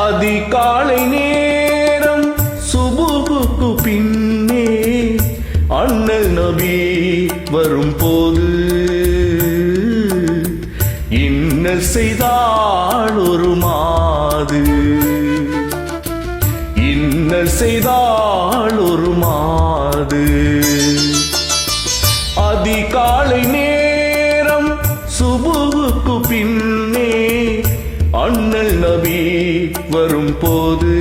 அதிகாலை நேரம் சுபுகுக்கு பின்னே அண்ணல் நபி வரும் போது இன்னல் செய்தாள் ஒரு மாது, இன்னல் செய்தாள் ஒரு மாது. அதிகாலை நேரம் சுபுகுக்கு பின்னே அண்ணல் நபி வரும் போது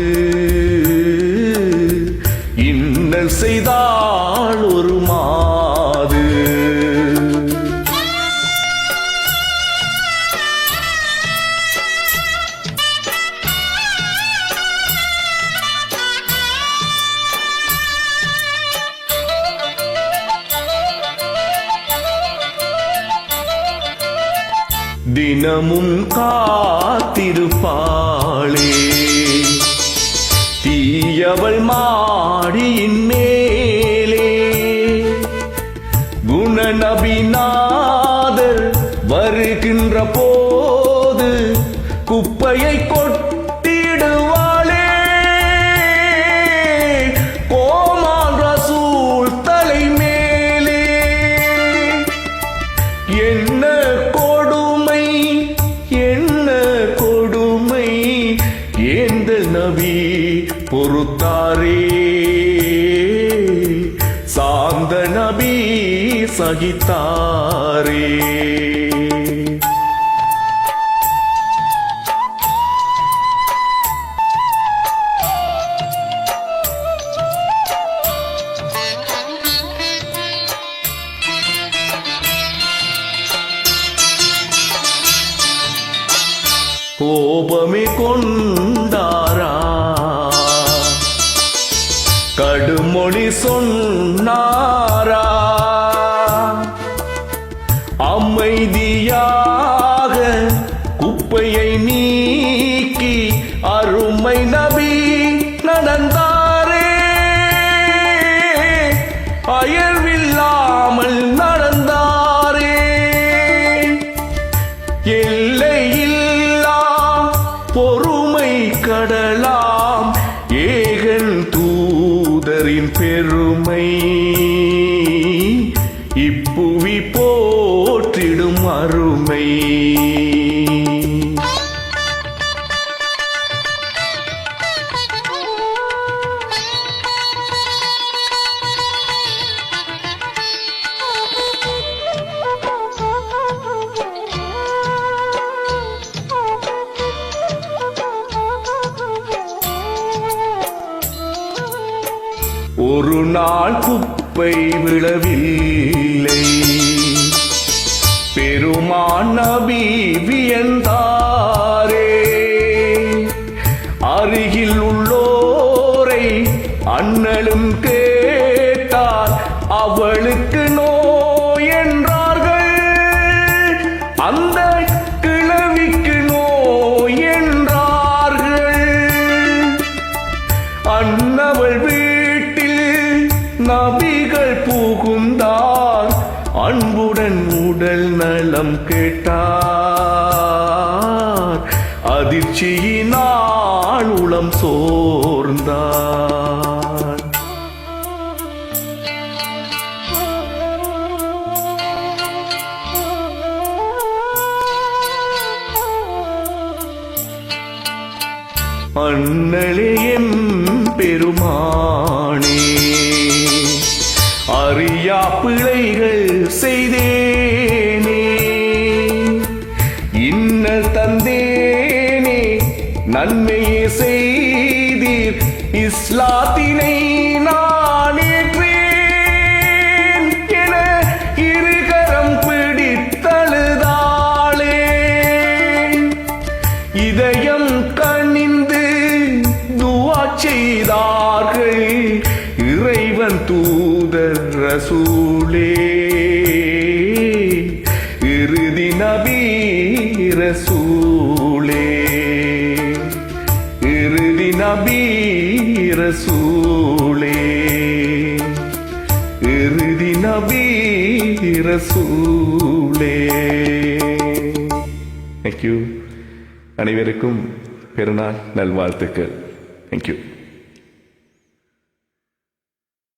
இன்னல் செய்தாள் ஒரு மாது. தினமும் காத்திருப்பாளே தீயவள் மாடியின் மேலே, குணநபிநாதர் வருகின்ற போது குப்பையை கொட்டிடுவாளே. கோமான் ரசூல் தலை மேலே என்ன கொடுமை, என்ன கொடுமை, ஏந்தல் நபி பொறுத்தாரே. சாந்த நபி சகித்தாரே. கோபமே கொண்டாரா, கடுமொழி சொன்னாரா, அமைதியாக குப்பையை நீக்கி அருமை நபி நடந்தாரே. அயர்வில்லாமல் நடந்தாரே. எல்லையில்லா பொறுமை கடலாம் ஏகன் தூதரின் பெருமை, இப்புவி போற்றிடும் அருமை. ஒரு நாள் குப்பை விழவில்லை, பெருமான் நபி வியந்தாரே. அருகில் உள்ளோரை அண்ணலும் கேட்டார், அவளுக்கு நோய் என்றார்கள். அந்த கிழவிக்கு நோய் என்றார்கள். அன்னவள் நபிகள் புகுந்தார், அன்புடன் உடல் நலம் கேட்டார். அதிர்ச்சியினால் உளம் சோர்ந்தார். அண்ணலே எம் பெருமானே, அறியா பிழைகள் செய்தேனே, இன்னல் தந்தேனே, நன்மையே செய்தீர், இஸ்லாத்தினை நான் ஏற்றேன் என இருகரம் பிடித்தழுதாளே. இதயம் கனிந்து துஆ செய்தார்கள் இறைவன் தூதர் ரசூலே. இறுதி நபி ரசூலே, இறுதி நபி ரசூலே, இறுதி நபி ரசூலே. தேங்க்யூ. அனைவருக்கும் பெருநாள் நல்வாழ்த்துக்கள். தேங்க்யூ.